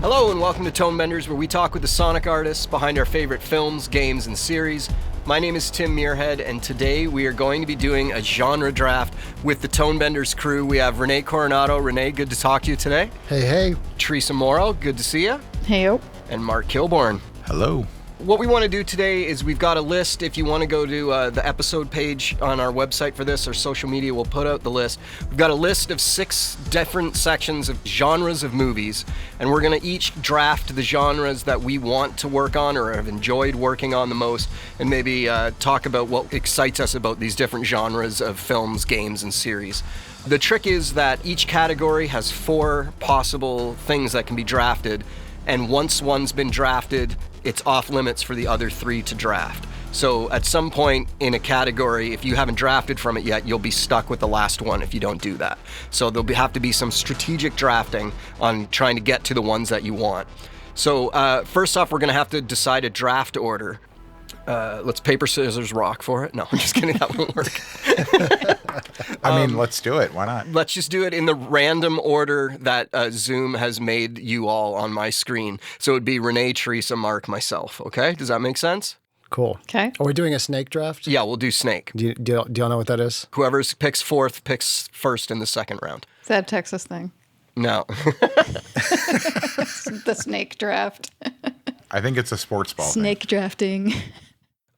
Hello and welcome to Tonebenders, where we talk with the sonic artists behind our favorite films, games, and series. My name is Tim Muirhead, and today we are going to be doing a genre draft with the Tonebenders crew. We have René Coronado. René, good to talk to you today. Hey. Teresa Morrow, good to see you. Heyo. And Mark Kilborn. Hello. What we want to do today is we've got a list. If you want to go to the episode page on our website for this, or social media, we'll put out the list. We've got a list of 6 different sections of genres of movies, and we're going to each draft the genres that we want to work on or have enjoyed working on the most, and maybe talk about what excites us about these different genres of films, games, and series. The trick is that each category has 4 possible things that can be drafted, and once one's been drafted, it's off limits for the other 3 to draft. So at some point in a category, if you haven't drafted from it yet, you'll be stuck with the last one if you don't do that. So there'll have to be some strategic drafting on trying to get to the ones that you want. So first off, we're going to have to decide a draft order. Let's paper, scissors, rock for it. No, I'm just kidding. That won't work. I mean, let's do it. Why not? Let's just do it in the random order that Zoom has made you all on my screen. So it would be René, Teresa, Mark, myself. Okay? Does that make sense? Cool. Okay. Are we doing a snake draft? Yeah, we'll do snake. Do y'all know what that is? Whoever picks fourth picks first in the second round. Is that a Texas thing? No. The snake draft. I think it's a sports ball thing. Snake drafting.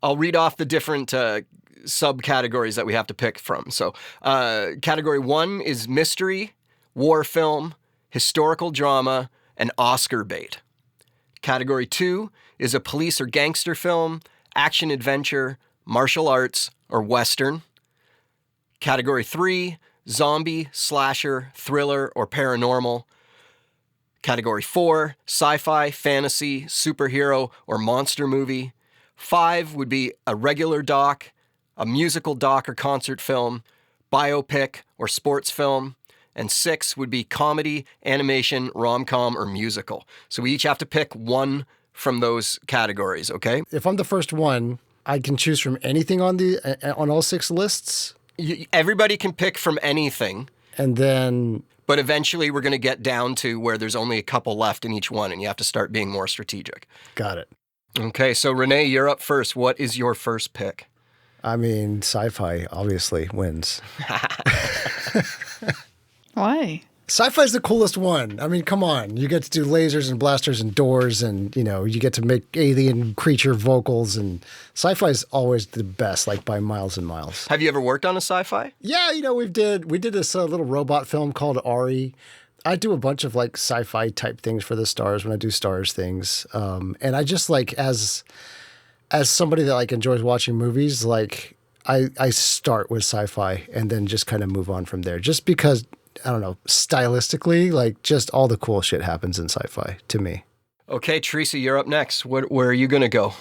I'll read off the different subcategories that we have to pick from. So category 1 is mystery, war film, historical drama, and Oscar bait. Category 2 is a police or gangster film, action adventure, martial arts, or western. Category 3, zombie, slasher, thriller, or paranormal. Category 4, sci-fi, fantasy, superhero, or monster movie. 5 would be a regular doc, a musical doc or concert film, biopic or sports film, and 6 would be comedy, animation, rom-com, or musical. So we each have to pick one from those categories, okay? If I'm the first one, I can choose from anything on all 6 lists? Everybody can pick from anything. And then... But eventually we're going to get down to where there's only a couple left in each one, and you have to start being more strategic. Got it. Okay, so René, you're up first. What is your first pick? I mean, sci-fi obviously wins. Why? Sci-fi is the coolest one. I mean, come on. You get to do lasers and blasters and doors, and, you get to make alien creature vocals, and sci-fi is always the best, like by miles and miles. Have you ever worked on a sci-fi? Yeah, we did this little robot film called Ari. I do a bunch of like sci-fi type things for the stars when I do stars things. And I just like, as somebody that like enjoys watching movies, like I start with sci-fi and then just kind of move on from there, just because, I don't know, stylistically, like just all the cool shit happens in sci-fi to me. Okay, Teresa, you're up next. Where are you going to go?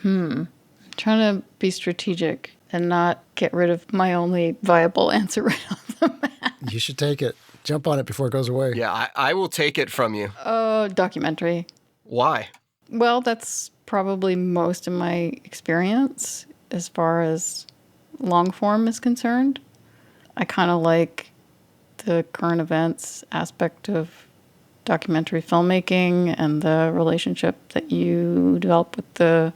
I'm trying to be strategic and not get rid of my only viable answer right off the bat. You should take it. Jump on it before it goes away. Yeah, I will take it from you. Documentary. Why? Well, that's probably most of my experience as far as long form is concerned. I kind of like the current events aspect of documentary filmmaking and the relationship that you develop with the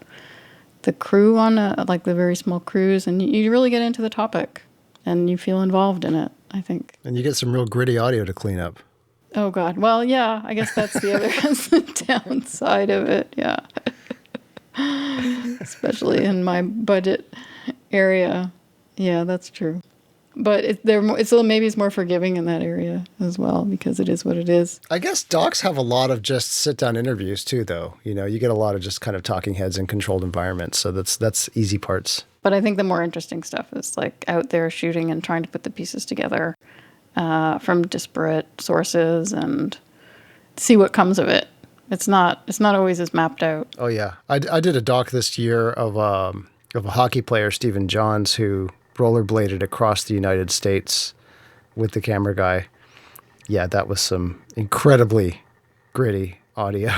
crew on like the very small crews, and you really get into the topic and you feel involved in it, I think. And you get some real gritty audio to clean up. Oh, God. Well, yeah, I guess that's the other downside of it, yeah. Especially in my budget area. Yeah, that's true. But maybe it's more forgiving in that area as well, because it is what it is. I guess docs have a lot of just sit-down interviews too, though. You get a lot of just kind of talking heads in controlled environments, so that's easy parts. But I think the more interesting stuff is like out there shooting and trying to put the pieces together from disparate sources and see what comes of it. It's not always as mapped out. Oh yeah, I did a doc this year of a hockey player, Stephen Johns, who rollerbladed across the United States with the camera guy. Yeah, that was some incredibly gritty audio.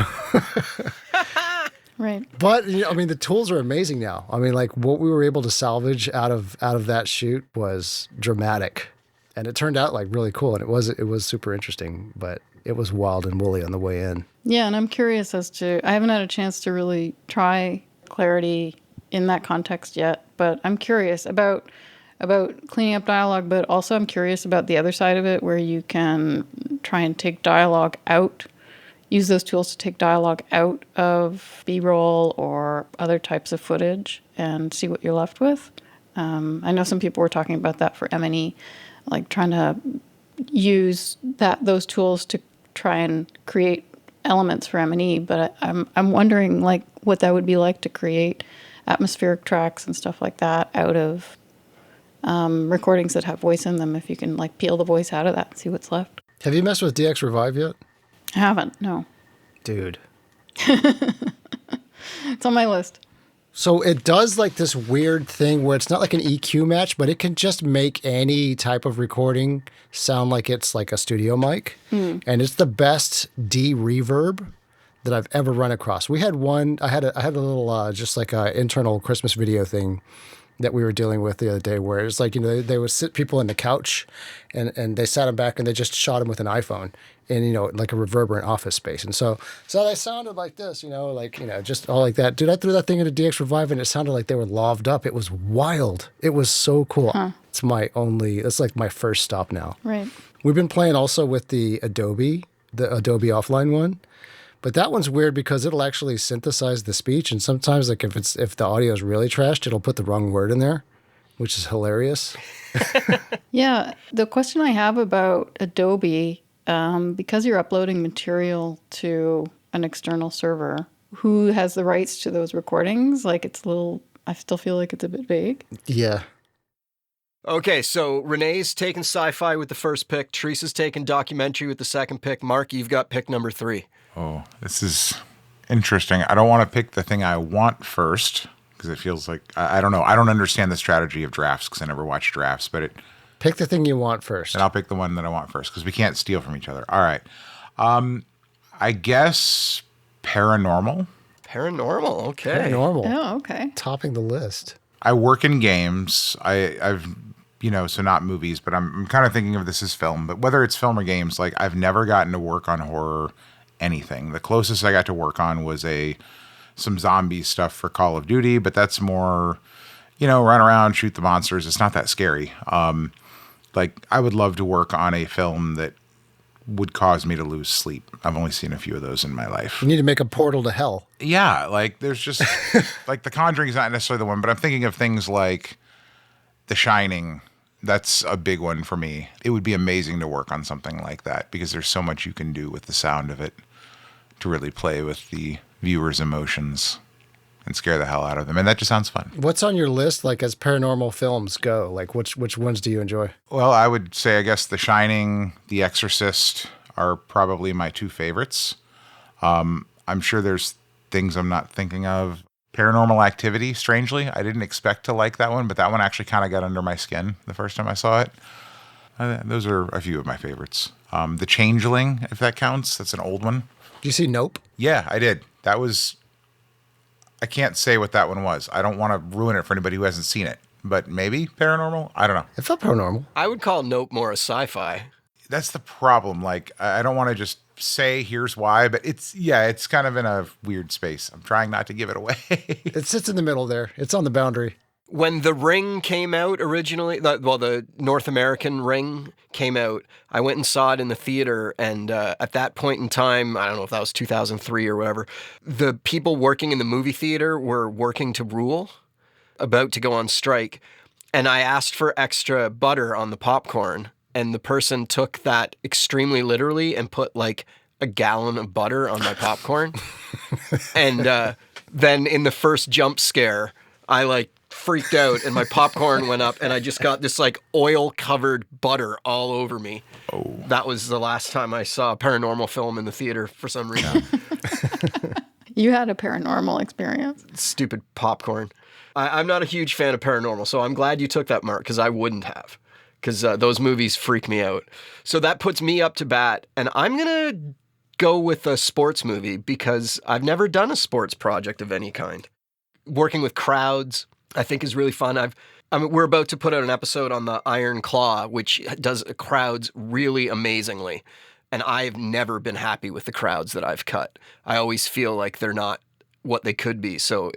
Right. But the tools are amazing now. I mean, like what we were able to salvage out of that shoot was dramatic, and it turned out like really cool, and it was super interesting. But it was wild and woolly on the way in. Yeah, and I'm curious I haven't had a chance to really try clarity in that context yet, but I'm curious about cleaning up dialogue, but also I'm curious about the other side of it where you can try and take dialogue out, use those tools to take dialogue out of B-roll or other types of footage and see what you're left with. I know some people were talking about that for M&E, like trying to use those tools to try and create elements for M&E, but I'm wondering like what that would be like to create atmospheric tracks and stuff like that out of recordings that have voice in them, if you can like peel the voice out of that and see what's left. Have you messed with DX Revive yet? I haven't, no. Dude. It's on my list. So it does like this weird thing where it's not like an EQ match, but it can just make any type of recording sound like it's like a studio mic. And it's the best D-reverb that I've ever run across. We had one, I had a little just like a internal Christmas video thing that we were dealing with the other day where it's like, they would sit people in the couch and they sat them back and they just shot them with an iPhone in, like a reverberant office space. And so they sounded like this, just all like that. Dude, I threw that thing into DX Revive and it sounded like they were loved up. It was wild. It was so cool. Huh. It's like my first stop now. Right. We've been playing also with the Adobe offline one. But that one's weird because it'll actually synthesize the speech, and sometimes, like if the audio is really trashed, it'll put the wrong word in there, which is hilarious. Yeah, the question I have about Adobe, because you're uploading material to an external server, who has the rights to those recordings? Like I still feel like it's a bit vague. Yeah. Okay, so Renee's taking sci-fi with the first pick. Teresa's taking documentary with the second pick. Mark, you've got pick number 3. Oh, this is interesting. I don't want to pick the thing I want first because it feels like, I don't know. I don't understand the strategy of drafts because I never watch drafts, but pick the thing you want first. And I'll pick the one that I want first because we can't steal from each other. All right. I guess paranormal. Paranormal, okay. Paranormal. Oh, okay. Topping the list. I work in games. I've so not movies, but I'm kind of thinking of this as film. But whether it's film or games, like I've never gotten to work on horror anything. The closest I got to work on was some zombie stuff for Call of Duty, but that's more, run around, shoot the monsters. It's not that scary. Like I would love to work on a film that would cause me to lose sleep. I've only seen a few of those in my life. You need to make a portal to hell. Yeah, like there's just like The Conjuring is not necessarily the one, but I'm thinking of things like The Shining. That's a big one for me. It would be amazing to work on something like that because there's so much you can do with the sound of it to really play with the viewer's emotions and scare the hell out of them. And that just sounds fun. What's on your list, like as paranormal films go? Like which ones do you enjoy? Well, I would say, I guess The Shining, The Exorcist are probably my 2 favorites. I'm sure there's things I'm not thinking of. Paranormal Activity, strangely. I didn't expect to like that one, but that one actually kind of got under my skin the first time I saw it. Those are a few of my favorites. The Changeling, if that counts. That's an old one. Did you see Nope? Yeah, I did. I can't say what that one was. I don't want to ruin it for anybody who hasn't seen it, but maybe paranormal? I don't know. It felt paranormal. I would call Nope more a sci-fi. That's the problem. Like, I don't want to just say here's why, but it's kind of in a weird space. I'm trying not to give it away. It sits in the middle there. It's on the boundary. When The Ring came out originally, the North American Ring came out, I went and saw it in the theater, and at that point in time, I don't know if that was 2003 or whatever, the people working in the movie theater were working to rule, about to go on strike, and I asked for extra butter on the popcorn, and the person took that extremely literally and put like a gallon of butter on my popcorn. And then in the first jump scare, I like freaked out and my popcorn went up and I just got this like oil covered butter all over me. Oh. That was the last time I saw a paranormal film in the theater for some reason. You had a paranormal experience. Stupid popcorn. I'm not a huge fan of paranormal, so I'm glad you took that, Mark, because I wouldn't have. Because those movies freak me out. So that puts me up to bat, and I'm going to go with a sports movie because I've never done a sports project of any kind. Working with crowds, I think, is really fun. We're about to put out an episode on the Iron Claw, which does crowds really amazingly. And I've never been happy with the crowds that I've cut. I always feel like they're not what they could be. So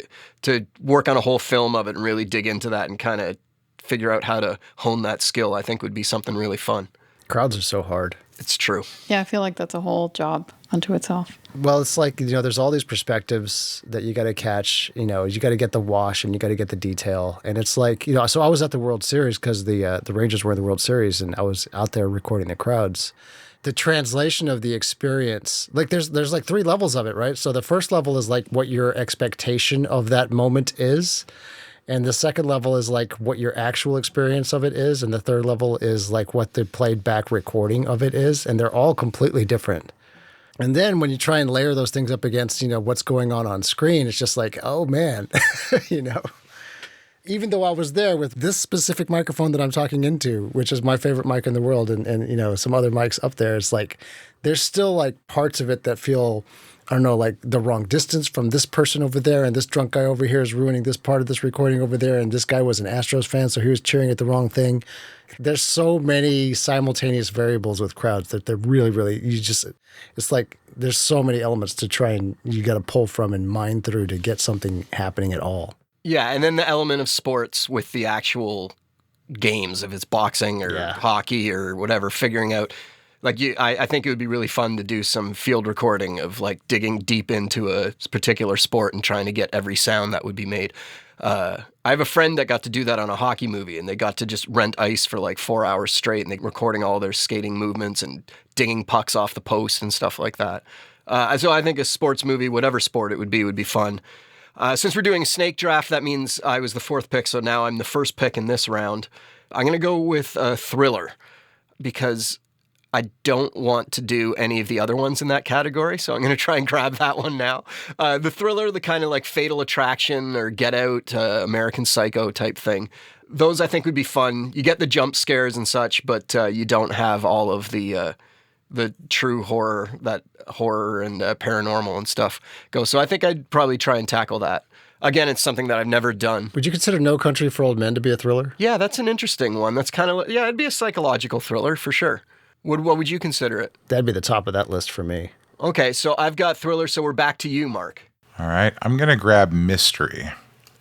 to work on a whole film of it and really dig into that and kind of figure out how to hone that skill, I think would be something really fun. Crowds are so hard. It's true. Yeah, I feel like that's a whole job unto itself. Well, it's like, there's all these perspectives that you got to catch. You got to get the wash and you got to get the detail. And it's like, so I was at the World Series because the Rangers were in the World Series and I was out there recording the crowds. The translation of the experience, like there's like 3 levels of it, right? So the first level is like what your expectation of that moment is. And the second level is like what your actual experience of it is. And the third level is like what the played back recording of it is. And they're all completely different. And then when you try and layer those things up against, what's going on screen, it's just like, oh man, Even though I was there with this specific microphone that I'm talking into, which is my favorite mic in the world, and some other mics up there, it's like there's still like parts of it that feel, I don't know, like the wrong distance from this person over there, and this drunk guy over here is ruining this part of this recording over there, and this guy was an Astros fan, so he was cheering at the wrong thing. There's so many simultaneous variables with crowds that they're really, really, it's like there's so many elements to try and you got to pull from and mine through to get something happening at all. Yeah, and then the element of sports with the actual games, if it's boxing or hockey or whatever, figuring out, like I think it would be really fun to do some field recording of like digging deep into a particular sport and trying to get every sound that would be made. I have a friend that got to do that on a hockey movie, and they got to just rent ice for like 4 hours straight, and they recording all their skating movements and dinging pucks off the post and stuff like that. So I think a sports movie, whatever sport it would be fun. Since we're doing a snake draft, that means I was the 4th pick, so now I'm the 1st pick in this round. I'm going to go with a thriller because I don't want to do any of the other ones in that category, so I'm going to try and grab that one now. The thriller, the kind of like Fatal Attraction or Get Out, American Psycho type thing. Those I think would be fun. You get the jump scares and such, but you don't have all of the true horror and paranormal and stuff go. So I think I'd probably try and tackle that. Again, it's something that I've never done. Would you consider No Country for Old Men to be a thriller? Yeah, that's an interesting one. That's kind of, it'd be a psychological thriller for sure. What would you consider it? That'd be the top of that list for me. Okay, so I've got thriller, so we're back to you, Mark. All right, I'm going to grab mystery.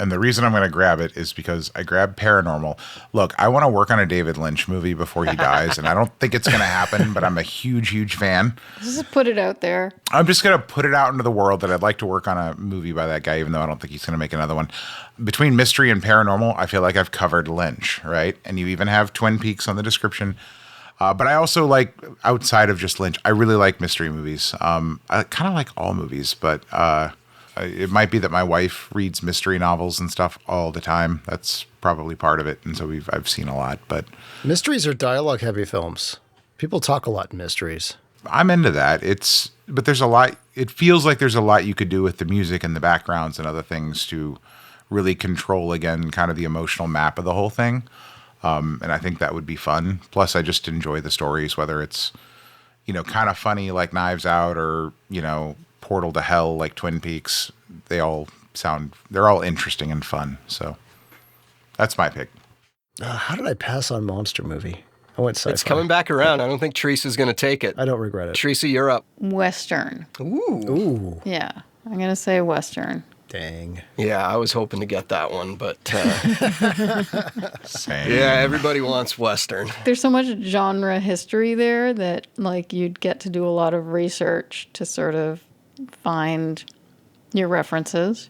And the reason I'm going to grab it is because I grabbed paranormal. Look, I want to work on a David Lynch movie before he dies, and I don't think it's going to happen, but I'm a huge, huge fan. Just put it out there. I'm just going to put it out into the world that I'd like to work on a movie by that guy, even though I don't think he's going to make another one. Between mystery and paranormal, I feel like I've covered Lynch, right? And you even have Twin Peaks on the description. But I also like, outside of just Lynch, I really like mystery movies. I kind of like all movies, but it might be that my wife reads mystery novels and stuff all the time. That's probably part of it. And so I've seen a lot, but mysteries are dialogue heavy films. People talk a lot in mysteries. I'm into that. But there's a lot, it feels like there's a lot you could do with the music and the backgrounds and other things to really control, again, kind of the emotional map of the whole thing. And I think that would be fun. Plus, I just enjoy the stories, whether it's, kind of funny like Knives Out or, Portal to Hell like Twin Peaks. They're all interesting and fun. So that's my pick. How did I pass on monster movie? I went sci-fi. It's coming back around. I don't think Teresa's going to take it. I don't regret it. Teresa, you're up. Western. Ooh. Yeah, I'm going to say Western. Dang. Yeah, I was hoping to get that one, but Same. yeah, everybody wants Western. There's so much genre history there that like you'd get to do a lot of research to sort of find your references.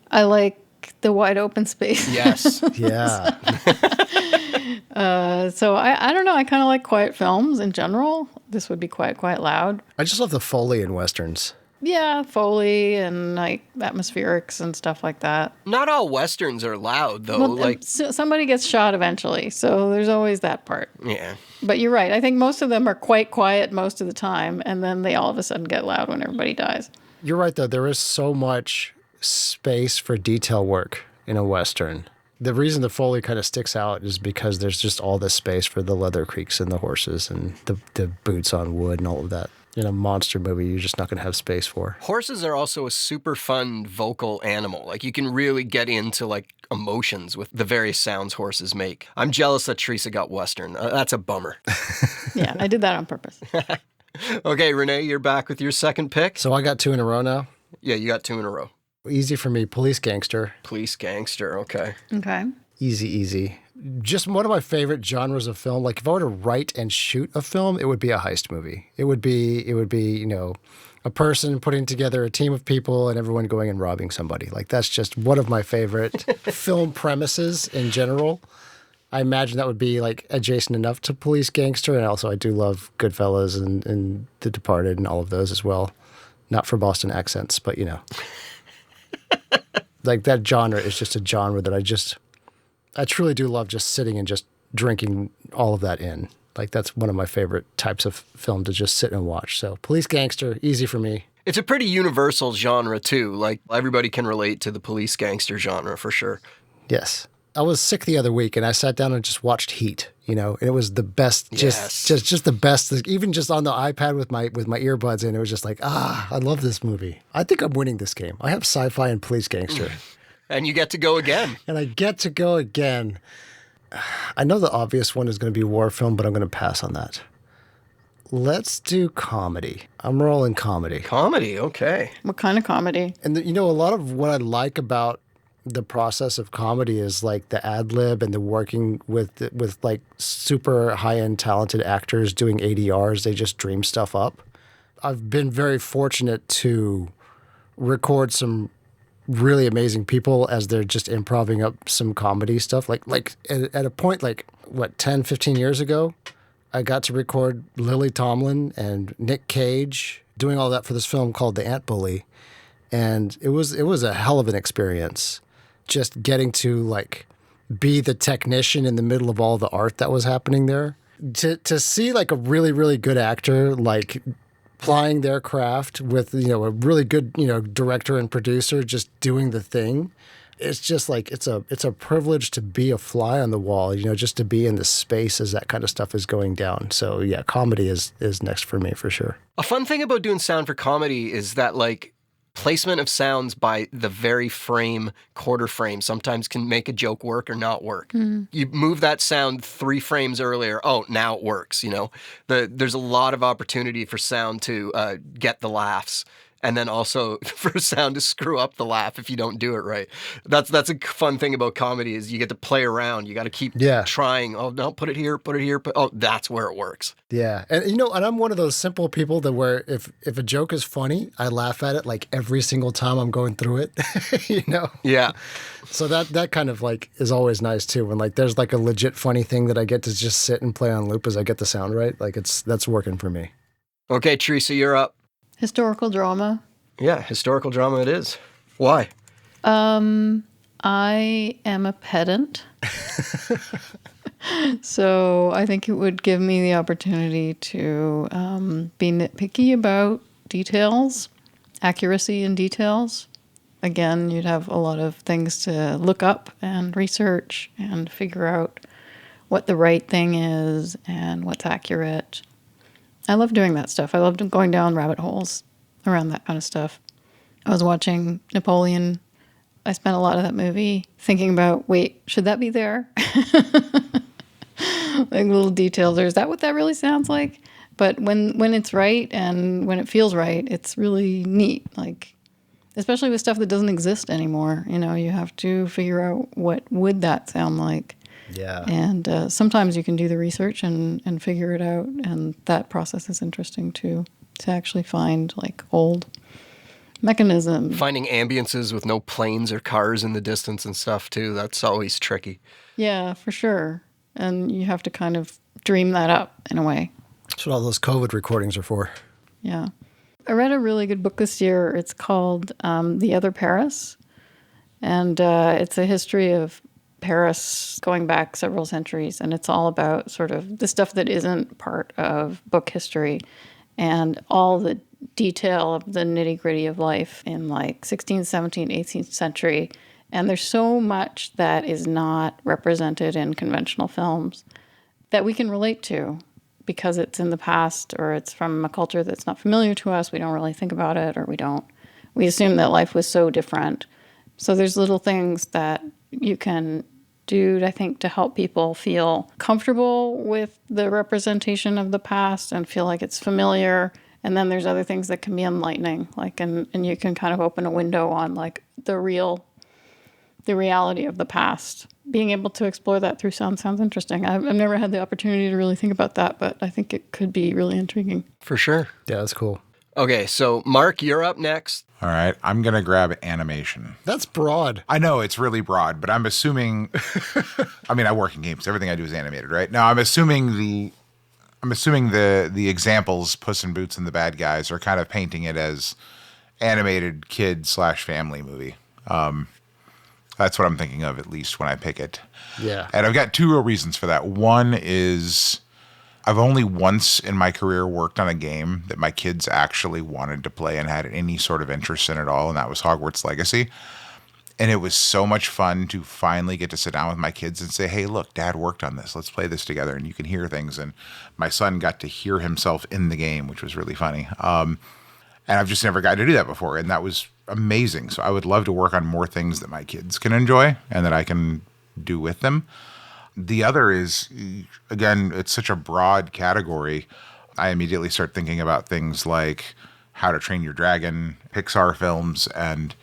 I like the wide open space. Yes. Yeah. So I don't know. I kind of like quiet films in general. This would be quite loud. I just love the Foley in Westerns. Yeah, Foley and like atmospherics and stuff like that. Not all Westerns are loud, though. Well, somebody gets shot eventually, so there's always that part. Yeah. But you're right. I think most of them are quite quiet most of the time, and then they all of a sudden get loud when everybody dies. You're right, though. There is so much space for detail work in a Western. The reason the Foley kind of sticks out is because there's just all this space for the leather creaks and the horses and the boots on wood and all of that. In a monster movie, you're just not going to have space for. Horses are also a super fun vocal animal. Like, you can really get into, like, emotions with the various sounds horses make. I'm jealous that Teresa got Western. That's a bummer. Yeah, I did that on purpose. Okay, Renee, you're back with your second pick. So I got 2 in a row now. Yeah, you got 2 in a row. Easy for me. Police Gangster. Police Gangster, okay. Okay. Easy. Just one of my favorite genres of film. Like if I were to write and shoot a film, it would be a heist movie. It would be, a person putting together a team of people and everyone going and robbing somebody. Like that's just one of my favorite film premises in general. I imagine that would be like adjacent enough to Police Gangster. And also I do love Goodfellas and The Departed and all of those as well. Not for Boston accents, but like that genre is just a genre that I truly do love just sitting and just drinking all of that in. Like that's one of my favorite types of film to just sit and watch. So Police Gangster, easy for me. It's a pretty universal genre too. Like everybody can relate to the police gangster genre for sure. Yes. I was sick the other week and I sat down and just watched Heat, and it was the best, just the best, even just on the iPad with my earbuds in, it was just like, I love this movie. I think I'm winning this game. I have sci-fi and Police Gangster. And you get to go again. And I get to go again. I know the obvious one is going to be war film, but I'm going to pass on that. Let's do comedy. I'm rolling comedy. Comedy, okay. What kind of comedy? And a lot of what I like about the process of comedy is like the ad lib and the working with like super high end talented actors doing ADRs. They just dream stuff up. I've been very fortunate to record some really amazing people as they're just improvising up some comedy stuff. Like at a point, 10, 15 years ago, I got to record Lily Tomlin and Nick Cage doing all that for this film called The Ant Bully. And it was a hell of an experience just getting to be the technician in the middle of all the art that was happening there. To see a really, really good actor plying their craft with, a really good, director and producer just doing the thing. It's just it's a privilege to be a fly on the wall, just to be in the space as that kind of stuff is going down. So yeah, comedy is next for me for sure. A fun thing about doing sound for comedy is that placement of sounds by the very quarter frame sometimes can make a joke work or not work. You move that sound 3 frames earlier, now it works, There's a lot of opportunity for sound to get the laughs. And then also for sound to screw up the laugh if you don't do it right. That's a fun thing about comedy is you get to play around. You got to keep trying. Oh, no, put it here. That's where it works. Yeah. And, and I'm one of those simple people that where if a joke is funny, I laugh at it every single time I'm going through it, Yeah. So that kind of is always nice too. When there's a legit funny thing that I get to just sit and play on loop as I get the sound right. That's working for me. Okay, Teresa, you're up. Historical drama. Yeah, historical drama it is. Why? I am a pedant. So I think it would give me the opportunity to be nitpicky about details, accuracy in details. Again, you'd have a lot of things to look up and research and figure out what the right thing is and what's accurate. I love doing that stuff. I love going down rabbit holes around that kind of stuff. I was watching Napoleon. I spent a lot of that movie thinking about, wait, should that be there? Little details. Or is that what that really sounds like? But when it's right and when it feels right, it's really neat. Especially with stuff that doesn't exist anymore. You have to figure out what would that sound like. Yeah. And sometimes you can do the research and figure it out. And that process is interesting too, to actually find old mechanism. Finding ambiences with no planes or cars in the distance and stuff too. That's always tricky. Yeah, for sure. And you have to kind of dream that up in a way. That's what all those COVID recordings are for. Yeah. I read a really good book this year. It's called The Other Paris. And it's a history of Paris going back several centuries, and it's all about sort of the stuff that isn't part of book history and all the detail of the nitty-gritty of life in 16th, 17th, 18th century. And there's so much that is not represented in conventional films that we can relate to because it's in the past or it's from a culture that's not familiar to us. We don't really think about it, or we assume that life was so different. So there's little things that you can dude, I think, to help people feel comfortable with the representation of the past and feel like it's familiar. And then there's other things that can be enlightening, like, and you can kind of open a window on like the reality of the past. Being able to explore that through sound sounds interesting. I've never had the opportunity to really think about that, but I think it could be really intriguing. For sure. Yeah, that's cool. Okay, so Mark, you're up next. All right, I'm going to grab animation. That's broad. I know it's really broad, but I'm assuming, I mean, I work in games. Everything I do is animated, right? Now, I'm assuming the examples, Puss in Boots and the bad guys, are kind of painting it as animated kid/family movie. That's what I'm thinking of, at least when I pick it. Yeah. And I've got two real reasons for that. One is I've only once in my career worked on a game that my kids actually wanted to play and had any sort of interest in at all, and that was Hogwarts Legacy. And it was so much fun to finally get to sit down with my kids and say, hey, look, Dad worked on this. Let's play this together. And you can hear things. And my son got to hear himself in the game, which was really funny. And I've just never got to do that before. And that was amazing. So I would love to work on more things that my kids can enjoy and that I can do with them. The other is, again, it's such a broad category. I immediately start thinking about things like How to Train Your Dragon, Pixar films, and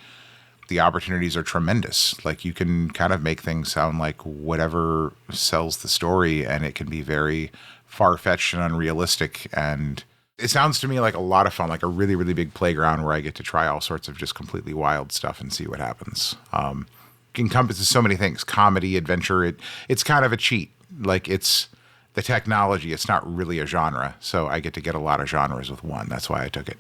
the opportunities are tremendous. Like, you can kind of make things sound like whatever sells the story, and it can be very far-fetched and unrealistic. And it sounds to me like a lot of fun, like a really, really big playground where I get to try all sorts of just completely wild stuff and see what happens. Encompasses so many things: comedy, adventure. It's kind of a cheat. Like, it's the technology. It's not really a genre. So I get to get a lot of genres with one. That's why I took it.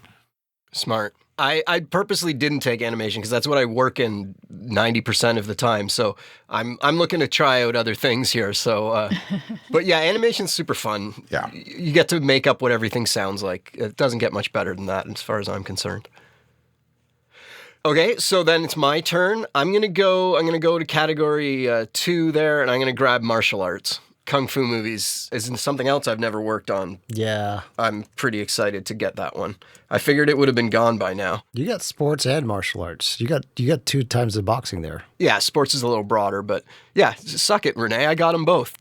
Smart. I purposely didn't take animation because that's what I work in 90% of the time. So I'm looking to try out other things here. So, but yeah, animation's super fun. Yeah. You get to make up what everything sounds like. It doesn't get much better than that as far as I'm concerned. Okay, so then it's my turn. I'm gonna go to category 2 there, and I'm gonna grab martial arts. Kung Fu movies is something else I've never worked on. Yeah. I'm pretty excited to get that one. I figured it would have been gone by now. You got sports and martial arts. You got 2 times the boxing there. Yeah, sports is a little broader, but yeah, suck it, René. I got them both.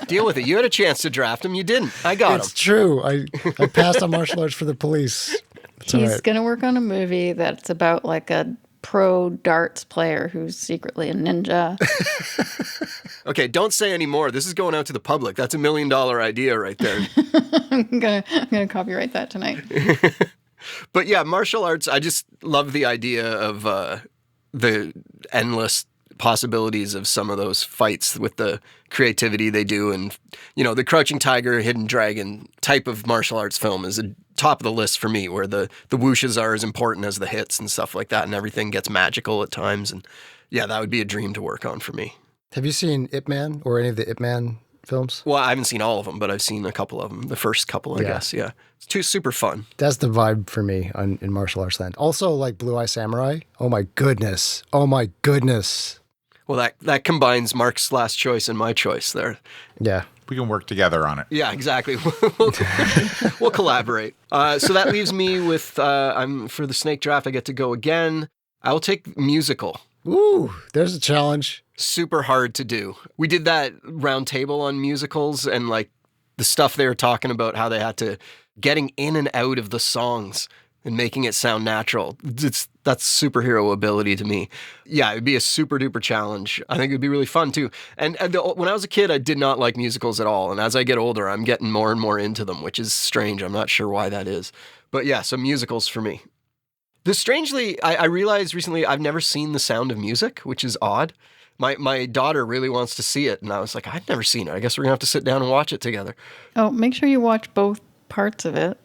Deal with it. You had a chance to draft them. You didn't. I got them. It's true. I passed on martial arts for the police. It's all He's right. going to work on a movie that's about like a pro darts player who's secretly a ninja. Okay, don't say any more. This is going out to the public. That's $1 million idea right there. I'm gonna copyright that tonight. But yeah, martial arts, I just love the idea of the endless possibilities of some of those fights with the creativity they do. And, you know, the Crouching Tiger, Hidden Dragon type of martial arts film is a top of the list for me, where the whooshes are as important as the hits and stuff like that, and everything gets magical at times. And yeah, that would be a dream to work on for me. Have you seen Ip Man or any of the Ip Man films? Well, I haven't seen all of them, but I've seen a couple of them. The first couple, I guess. Yeah. It's super fun. That's the vibe for me in martial arts land. Also, like Blue Eye Samurai. Oh my goodness. Oh my goodness. Well, that combines Mark's last choice and my choice there. Yeah. We can work together on it. Yeah, exactly. We'll collaborate. So that leaves me with, for the snake draft, I get to go again. I'll take musical. Ooh, there's a challenge. Super hard to do. We did that round table on musicals and like the stuff they were talking about, how they had to getting in and out of the songs and making it sound natural. That's superhero ability to me. Yeah, it'd be a super duper challenge. I think it'd be really fun too. And when I was a kid, I did not like musicals at all. And as I get older, I'm getting more and more into them, which is strange. I'm not sure why that is. But yeah, so musicals for me. Strangely, I realized recently I've never seen The Sound of Music, which is odd. My daughter really wants to see it, and I was like, I've never seen it. I guess we're going to have to sit down and watch it together. Oh, make sure you watch both parts of it.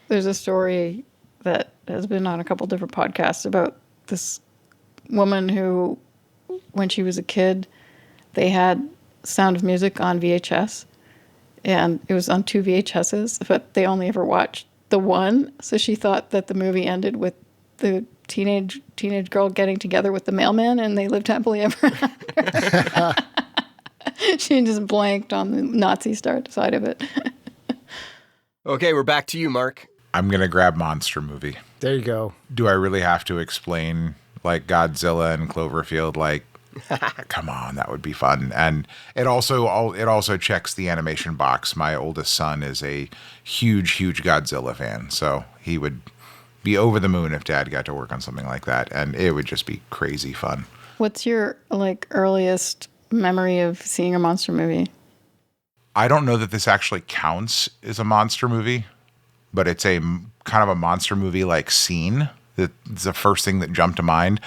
There's a story that has been on a couple different podcasts about this woman who, when she was a kid, they had Sound of Music on VHS, and it was on 2 VHSs, but they only ever watched the one, so she thought that the movie ended with the teenage girl getting together with the mailman, and they lived happily ever after. She just blanked on the Nazi side of it. Okay, we're back to you, Mark. I'm going to grab monster movie. There you go. Do I really have to explain like Godzilla and Cloverfield? Like, Come on, that would be fun. And it also checks the animation box. My oldest son is a huge Godzilla fan, so he would be over the moon if Dad got to work on something like that, and it would just be crazy fun. What's your earliest memory of seeing a monster movie? I don't know that this actually counts as a monster movie, but it's a kind of a monster movie like scene. It's the first thing that jumped to mind.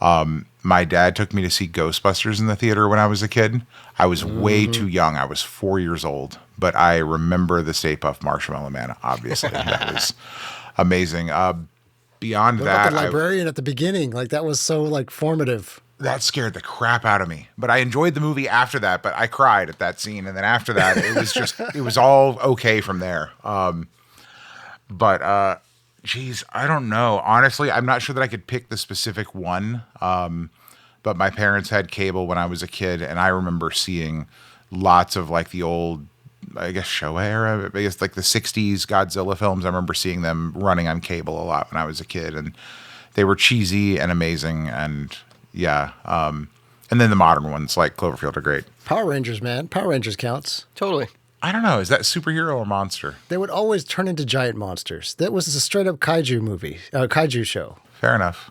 My dad took me to see Ghostbusters in the theater when I was a kid. I was way too young. I was 4 years old, but I remember the Stay Puft Marshmallow Man, obviously. That was amazing. Beyond What that, about the librarian at the beginning? Like, that was so formative. that scared the crap out of me. But I enjoyed the movie after that, but I cried at that scene. And then after that, it was all okay from there. Geez, I don't know. Honestly, I'm not sure that I could pick the specific one. But my parents had cable when I was a kid, and I remember seeing lots of the old, I guess, Showa era, I guess the 60s Godzilla films. I remember seeing them running on cable a lot when I was a kid, and they were cheesy and amazing, and yeah. And then the modern ones like Cloverfield are great. Power Rangers, man. Power Rangers counts. Totally. I don't know. Is that superhero or monster? They would always turn into giant monsters. That was a straight up kaiju movie, kaiju show. Fair enough.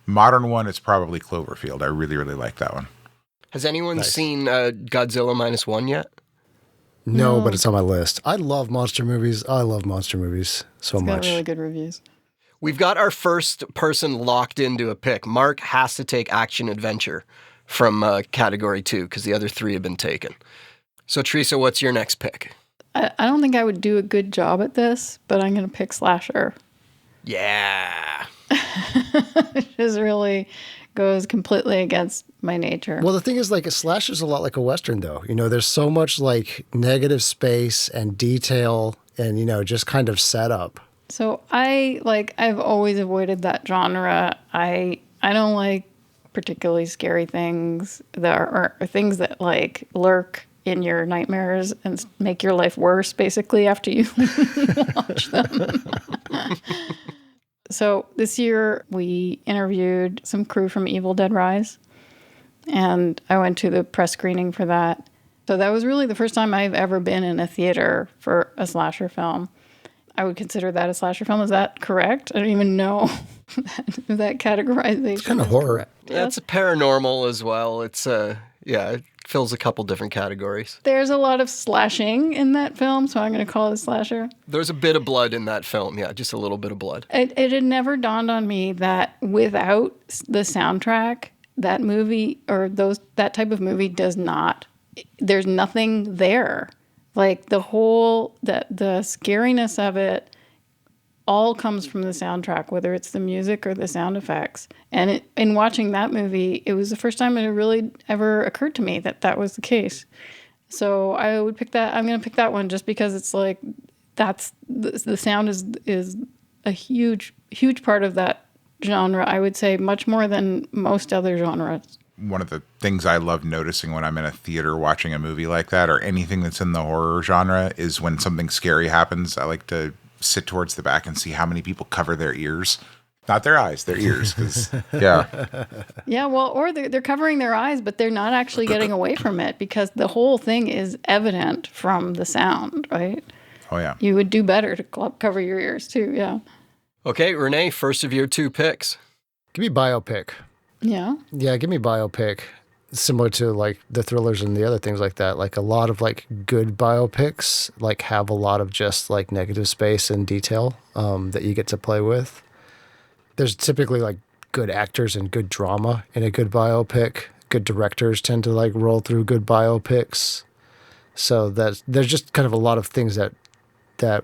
Modern one, it's probably Cloverfield. I really, really like that one. Has anyone seen Godzilla -1 yet? No, but it's on my list. I love monster movies. I love monster movies so It's got much. really good reviews. We've got our first person locked into a pick. Mark has to take action adventure from category 2 because the other 3 have been taken. So, Teresa, what's your next pick? I don't think I would do a good job at this, but I'm going to pick slasher. Yeah. It just really goes completely against my nature. Well, the thing is, a slasher's a lot like a Western, though. There's so much, negative space and detail and, just kind of setup. So I've always avoided that genre. I don't like particularly scary things that are things that lurk in your nightmares and make your life worse, basically, after you watch them. So this year we interviewed some crew from Evil Dead Rise, and I went to the press screening for that. So that was really the first time I've ever been in a theater for a slasher film. I would consider that a slasher film. Is that correct? I don't even know that categorization. It's kind of horror. Correct. That's paranormal as well. It's, it fills a couple different categories. There's a lot of slashing in that film, so I'm going to call it a slasher. There's a bit of blood in that film. Yeah, just a little bit of blood. It had never dawned on me that without the soundtrack, that movie or that type of movie there's nothing there. The scariness of it all comes from the soundtrack, whether it's the music or the sound effects. And in watching that movie, it was the first time it really ever occurred to me that was the case. So I would pick that. I'm going to pick that one just because it's that's the sound is a huge part of that genre. I would say much more than most other genres. One of the things I love noticing when I'm in a theater watching a movie like that or anything that's in the horror genre is when something scary happens, I like to sit towards the back and see how many people cover their ears. Not their eyes, their ears. 'Cause, yeah. Yeah, well, or they're covering their eyes, but they're not actually getting away from it because the whole thing is evident from the sound, right? Oh, yeah. You would do better to cover your ears too, yeah. Okay, René, first of your 2 picks. Give me biopic. Yeah. Yeah, give me biopic. Similar to the thrillers and the other things like that. A lot of good biopics have a lot of just negative space and detail that you get to play with. There's typically good actors and good drama in a good biopic. Good directors tend to roll through good biopics. So there's just kind of a lot of things that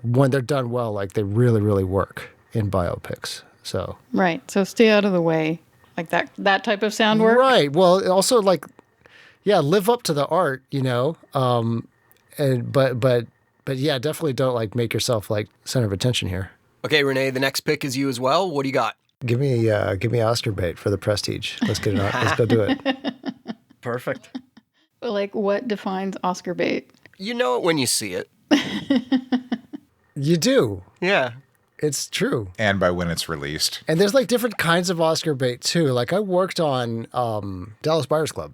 when they're done well, they really, really work in biopics. So Right. So stay out of the way. That type of sound work. Right. Well, also live up to the art, but yeah, definitely don't make yourself center of attention here. Okay, René, the next pick is you as well. What do you got? Give me Oscar bait for the Prestige. Let's get it on. Let's go do it. Perfect. What defines Oscar bait? You know it when you see it. You do. Yeah. It's true. And by when it's released. And there's like different kinds of Oscar bait too. Like I worked on Dallas Buyers Club.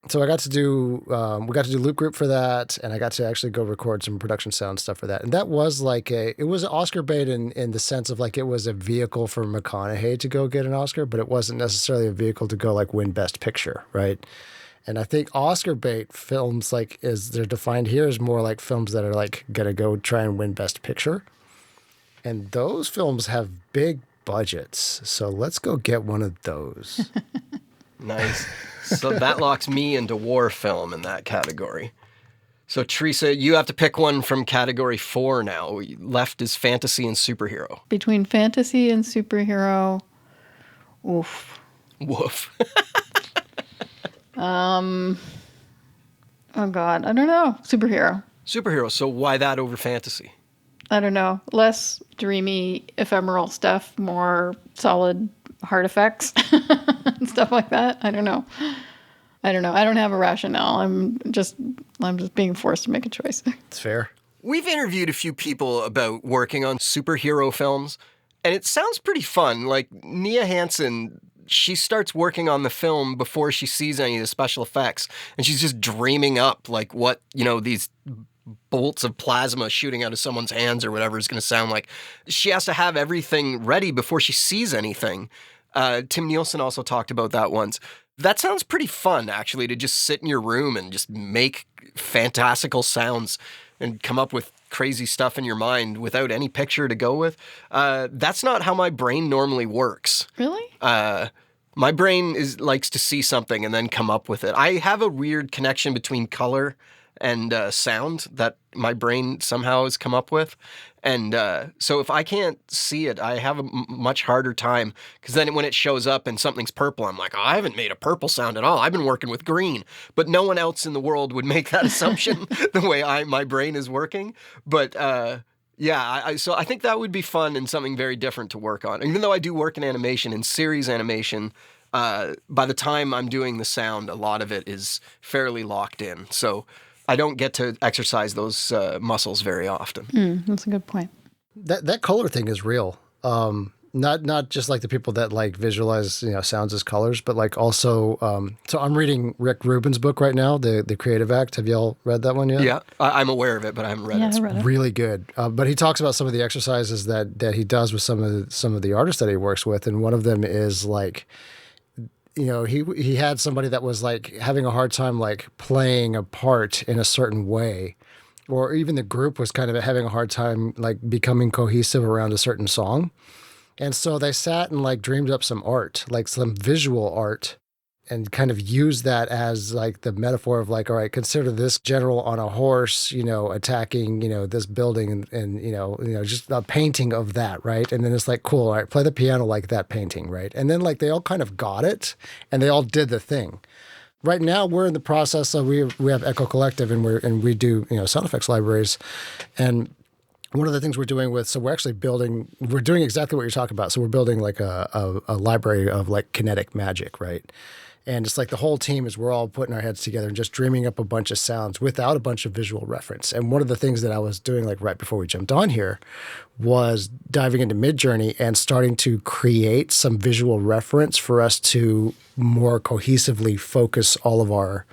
So I got to do, we got to do loop group for that, and I got to actually go record some production sound stuff for that. And that was like it was Oscar bait in the sense of like it was a vehicle for McConaughey to go get an Oscar, but it wasn't necessarily a vehicle to go like win Best Picture, right? And I think Oscar bait films, like as they're defined here, is more like films that are like gonna go try and win Best Picture. And those films have big budgets, so let's go get one of those. Nice. So that locks me into war film in that category. So Teresa, you have to pick one from category 4 now. Left is fantasy and superhero. Between fantasy and superhero, oof. Woof. Oh God, I don't know. Superhero. Superhero. So why that over fantasy? I don't know. Less dreamy, ephemeral stuff, more solid hard effects and stuff like that. I don't know. I don't have a rationale. I'm just being forced to make a choice. It's fair. We've interviewed a few people about working on superhero films, and it sounds pretty fun. Like Nia Hansen, she starts working on the film before she sees any of the special effects, and she's just dreaming up like what, these bolts of plasma shooting out of someone's hands or whatever is going to sound like. She has to have everything ready before she sees anything. Tim Nielsen also talked about that once. That sounds pretty fun, actually, to just sit in your room and just make fantastical sounds and come up with crazy stuff in your mind without any picture to go with. That's not how my brain normally works. Really? My brain likes to see something and then come up with it. I have a weird connection between color and sound that my brain somehow has come up with. And so if I can't see it, I have a much harder time, because then when it shows up and something's purple, I'm like, oh, I haven't made a purple sound at all. I've been working with green. But no one else in the world would make that assumption the way my brain is working. But so I think that would be fun and something very different to work on. Even though I do work in animation, in series animation, by the time I'm doing the sound, a lot of it is fairly locked in. So I don't get to exercise those muscles very often. That's a good point. That color thing is real. Not just like the people that like visualize sounds as colors, but like also. So I'm reading Rick Rubin's book right now, the Creative Act. Have y'all read that one yet? Yeah, I'm aware of it, but I haven't read it. I read it. Really good. But he talks about some of the exercises that he does with some of the artists that he works with, and one of them is like, he had somebody that was like having a hard time like playing a part in a certain way, or even the group was kind of having a hard time like becoming cohesive around a certain song. And so they sat and like dreamed up some art, like some visual art, and kind of used that as like the metaphor of like, all right, consider this general on a horse, attacking, this building and just a painting of that, right? And then it's like, cool, all right, play the piano like that painting, right? And then like they all kind of got it and they all did the thing. Right now we're in the process of, we have Echo Collective and we do, sound effects libraries. And one of the things we're doing we're doing exactly what you're talking about. So we're building like a library of like kinetic magic, right? And it's like the whole team we're all putting our heads together and just dreaming up a bunch of sounds without a bunch of visual reference. And one of the things that I was doing like right before we jumped on here was diving into Midjourney and starting to create some visual reference for us to more cohesively focus all of our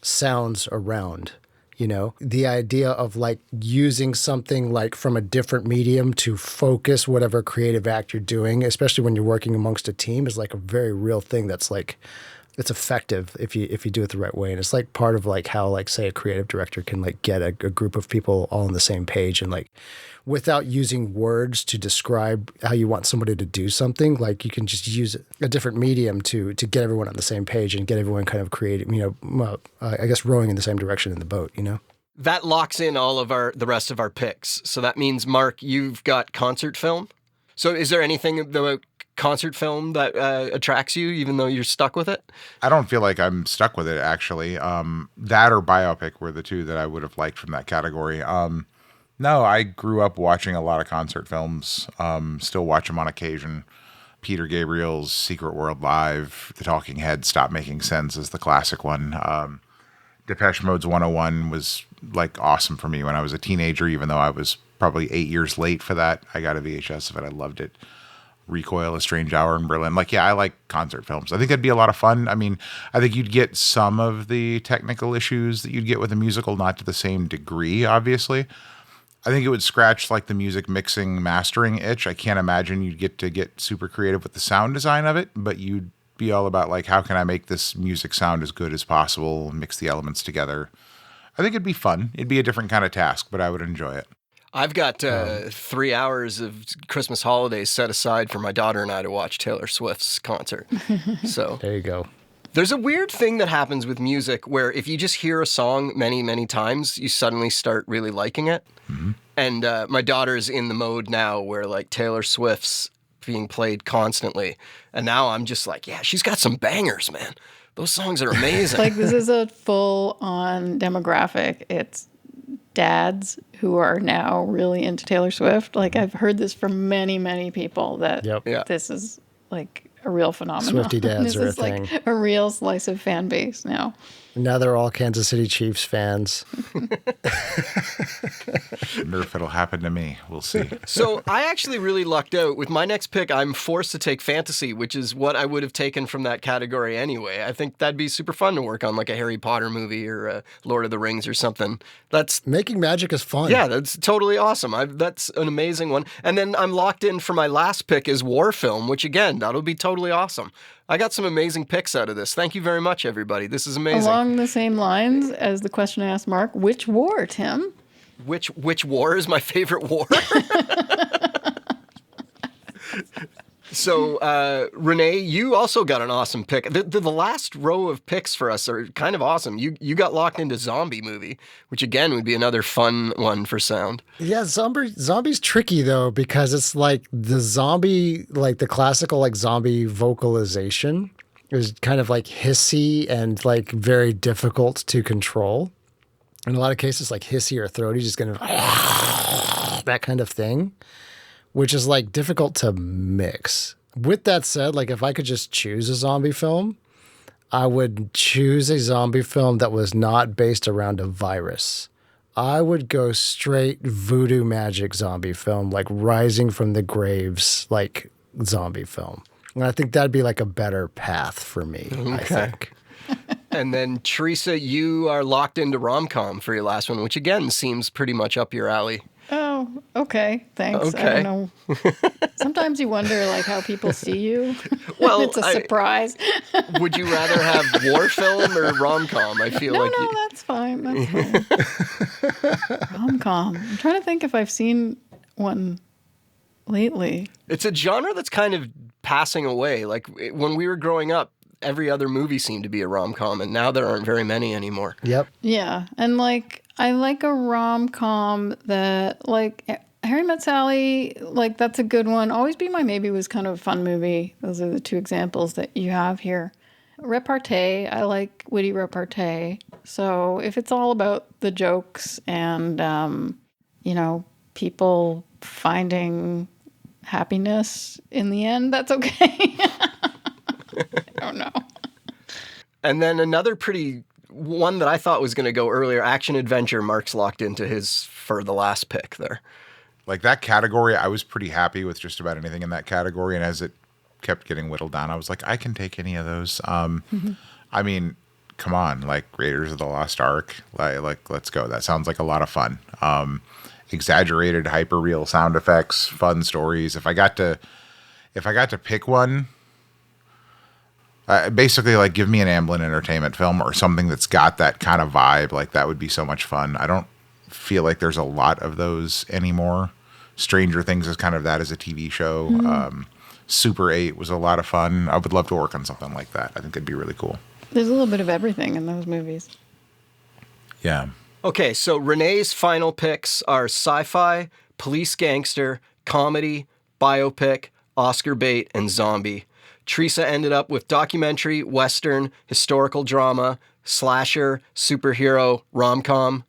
sounds around. The idea of like using something like from a different medium to focus whatever creative act you're doing, especially when you're working amongst a team, is like a very real thing that's like, it's effective if you do it the right way. And it's like part of like how like say a creative director can like get a group of people all on the same page and like without using words to describe how you want somebody to do something, like you can just use a different medium to get everyone on the same page and get everyone kind of creative, I guess rowing in the same direction in the boat, That locks in all of the rest of our picks. So that means, Mark, you've got concert film. So is there anything about concert film that attracts you, even though you're stuck with it? I don't feel like I'm stuck with it, actually. That or biopic were the two that I would have liked from that category. No, I grew up watching a lot of concert films, still watch them on occasion. Peter Gabriel's Secret World Live, The Talking Heads, Stop Making Sense is the classic one. Depeche Mode's 101 was like awesome for me when I was a teenager, even though I was probably 8 years late for that. I got a VHS of it. I loved it. Recoil, A Strange Hour in Berlin. Like, yeah, I like concert films. I think that'd be a lot of fun. I mean, I think you'd get some of the technical issues that you'd get with a musical, not to the same degree, obviously. I think it would scratch like the music mixing, mastering itch. I can't imagine you'd get super creative with the sound design of it, but you'd be all about like, how can I make this music sound as good as possible, mix the elements together. I think it'd be fun. It'd be a different kind of task, but I would enjoy it. I've got 3 hours of Christmas holidays set aside for my daughter and I to watch Taylor Swift's concert. So There you go. there's a weird thing that happens with music where if you just hear a song many, many times, you suddenly start really liking it. Mm-hmm. And my daughter's in the mode now where like Taylor Swift's being played constantly. And now I'm just like, yeah, she's got some bangers, man. Those songs are amazing. Like, this is a full-on demographic. It's dads who are now really into Taylor Swift. Like, I've heard this from many, many people that this is like a real phenomenon. Swiftie dads this are a is thing. like a real slice of fan base now. Now they're all Kansas City Chiefs fans. Wonder if it'll happen to me. We'll see. So I actually really lucked out. With my next pick, I'm forced to take fantasy, which is what I would have taken from that category anyway. I think that'd be super fun to work on, like a Harry Potter movie or a Lord of the Rings or something. That's Making magic is fun. yeah, that's totally awesome. That's an amazing one. And then I'm locked in for my last pick is war film, which again, that'll be totally awesome. I got some amazing picks out of this. Thank you very much, everybody. This is amazing. Along the same lines as the question I asked Mark, which war, Tim? Which war is my favorite war? So, René, you also got an awesome pick. The last row of picks for us are kind of awesome. You got locked into zombie movie, which again would be another fun one for sound. Yeah, zombie's tricky though, because it's like the zombie, like the classical like zombie vocalization is kind of like hissy and like very difficult to control. In a lot of cases, like hissy or throaty, just kind of that kind of thing, which is like difficult to mix. With that said, like if I could just choose a zombie film, I would choose a zombie film that was not based around a virus. I would go straight voodoo magic zombie film, like Rising from the Graves, like zombie film. And I think that'd be like a better path for me, I think. And then, Teresa, you are locked into rom-com for your last one, which again seems pretty much up your alley. Oh, okay. Thanks. Okay. I don't know. Sometimes you wonder like how people see you. Well, it's a surprise. Would you rather have war film or rom-com? I feel like No, that's fine. That's fine. Rom-com. I'm trying to think if I've seen one lately. it's a genre that's kind of passing away. Like when we were growing up, every other movie seemed to be a rom-com, and now there aren't very many anymore. Yep. Yeah, and like I like a rom-com that like Harry Met Sally, like that's a good one. Always Be My Maybe was kind of a fun movie. Those are the two examples that you have here. Repartee, I like witty repartee. So if it's all about the jokes and people finding happiness in the end, that's okay. I don't know. And then another pretty one that I thought was going to go earlier, action adventure. Mark's locked into his for the last pick there. Like that category, I was pretty happy with just about anything in that category. And as it kept getting whittled down, I was like, I can take any of those. I mean, come on, like Raiders of the Lost Ark, like let's go. That sounds like a lot of fun. Exaggerated, hyper real sound effects, fun stories. If I got to pick one, basically like give me an Amblin Entertainment film or something that's got that kind of vibe. Like that would be so much fun. I don't feel like there's a lot of those anymore. Stranger Things is kind of that as a TV show. Super 8 was a lot of fun. I would love to work on something like that. I think it'd be really cool. There's a little bit of everything in those movies. Yeah. Okay, so René's final picks are sci-fi, police gangster, comedy, biopic, Oscar bait, and zombie. Teresa ended up with documentary, western, historical drama, slasher, superhero, rom-com.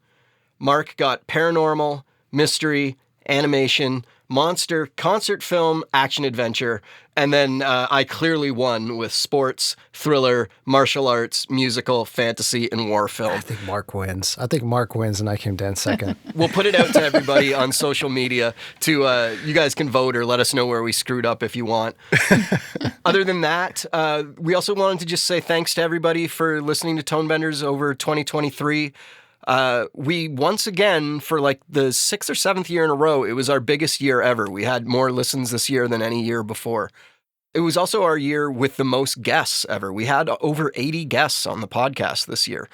Mark got paranormal, mystery, animation, monster, concert film, action adventure. And then I clearly won with sports, thriller, martial arts, musical, fantasy, and war film. I think Mark wins. And I came down second. We'll put it out to everybody on social media to, you guys can vote or let us know where we screwed up if you want. Other than that, we also wanted to just say thanks to everybody for listening to Tonebenders over 2023. We once again, for like the 6th or 7th year in a row, it was our biggest year ever. We had more listens this year than any year before. It was also our year with the most guests ever. We had over 80 guests on the podcast this year.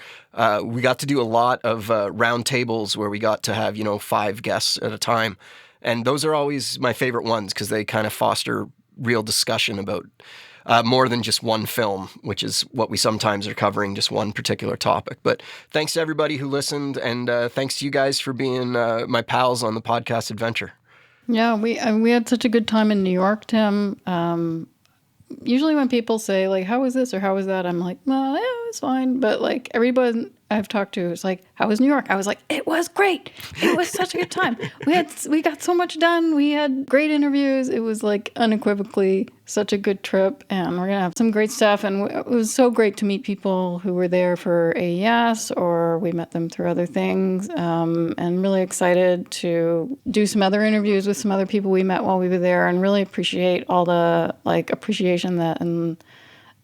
We got to do a lot of round tables where we got to have, 5 guests at a time. And those are always my favorite ones because they kind of foster real discussion about more than just one film, which is what we sometimes are covering, just one particular topic. But thanks to everybody who listened, and thanks to you guys for being my pals on the podcast adventure. Yeah, we had such a good time in New York, Tim. Usually when people say, like, how was this or how was that, I'm like, well, yeah, it was fine. But, like, everybody I've talked to is like, how was New York? I was like, it was great. It was such a good time. We got so much done. We had great interviews. It was, like, unequivocally such a good trip. And we're going to have some great stuff. And it was so great to meet people who were there for AES or we met them through other things. And really excited to do some other interviews with some other people we met while we were there and really appreciate all the, like, appreciation that and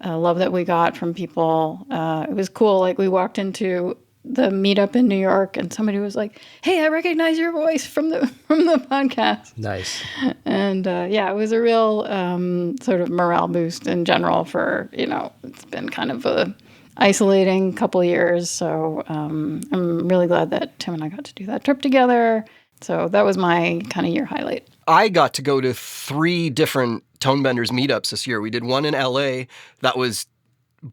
love that we got from people. It was cool. Like, we walked into the meetup in New York and somebody was like, hey, I recognize your voice from the podcast. Nice. And it was a real sort of morale boost in general for, it's been kind of a isolating couple of years. So I'm really glad that Tim and I got to do that trip together. So that was my kind of year highlight. I got to go to 3 different Tonebenders meetups this year. We did one in LA that was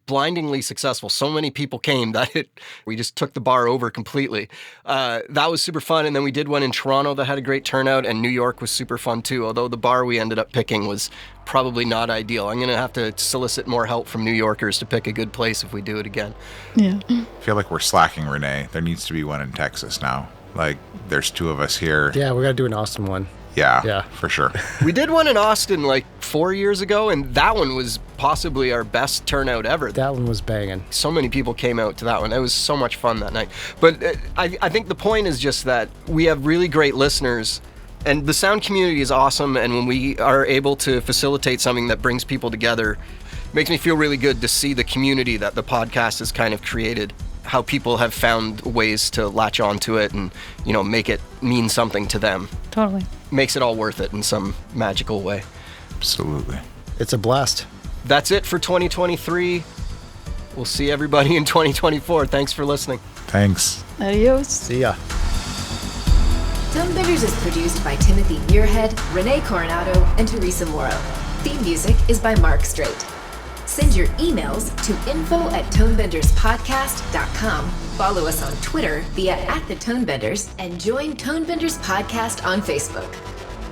blindingly successful. So many people came that we just took the bar over completely. That was super fun. And then we did one in Toronto that had a great turnout, and New York was super fun too, although the bar we ended up picking was probably not ideal. I'm going to have to solicit more help from New Yorkers to pick a good place if we do it again. Yeah. I feel like we're slacking, Renee. There needs to be one in Texas now. Like, there's 2 of us here. Yeah, we got to do an Austin one. Yeah, for sure. We did one in Austin like 4 years ago, and that one was possibly our best turnout ever. That one was banging. So many people came out to that one. It was so much fun that night. But I think the point is just that we have really great listeners, and the sound community is awesome, and when we are able to facilitate something that brings people together, it makes me feel really good to see the community that the podcast has kind of created, how people have found ways to latch onto it and, make it mean something to them. Totally. Makes it all worth it in some magical way. Absolutely. It's a blast. That's it for 2023. We'll see everybody in 2024. Thanks for listening. Thanks. Adios. See ya. Tonebenders is produced by Timothy Muirhead, René Coronado, and Teresa Morrow. Theme music is by Mark Straight. Send your emails to info@tonebenderspodcast.com. Follow us on Twitter via @thetonebenders and join Tonebenders Podcast on Facebook.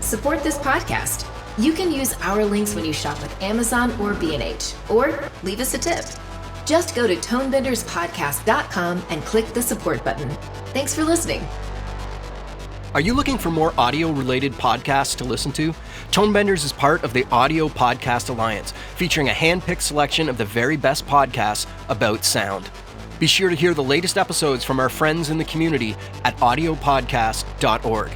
Support this podcast. You can use our links when you shop at Amazon or B&H, or leave us a tip. Just go to tonebenderspodcast.com and click the support button. Thanks for listening. Are you looking for more audio-related podcasts to listen to? Tonebenders is part of the Audio Podcast Alliance, featuring a hand-picked selection of the very best podcasts about sound. Be sure to hear the latest episodes from our friends in the community at audiopodcast.org.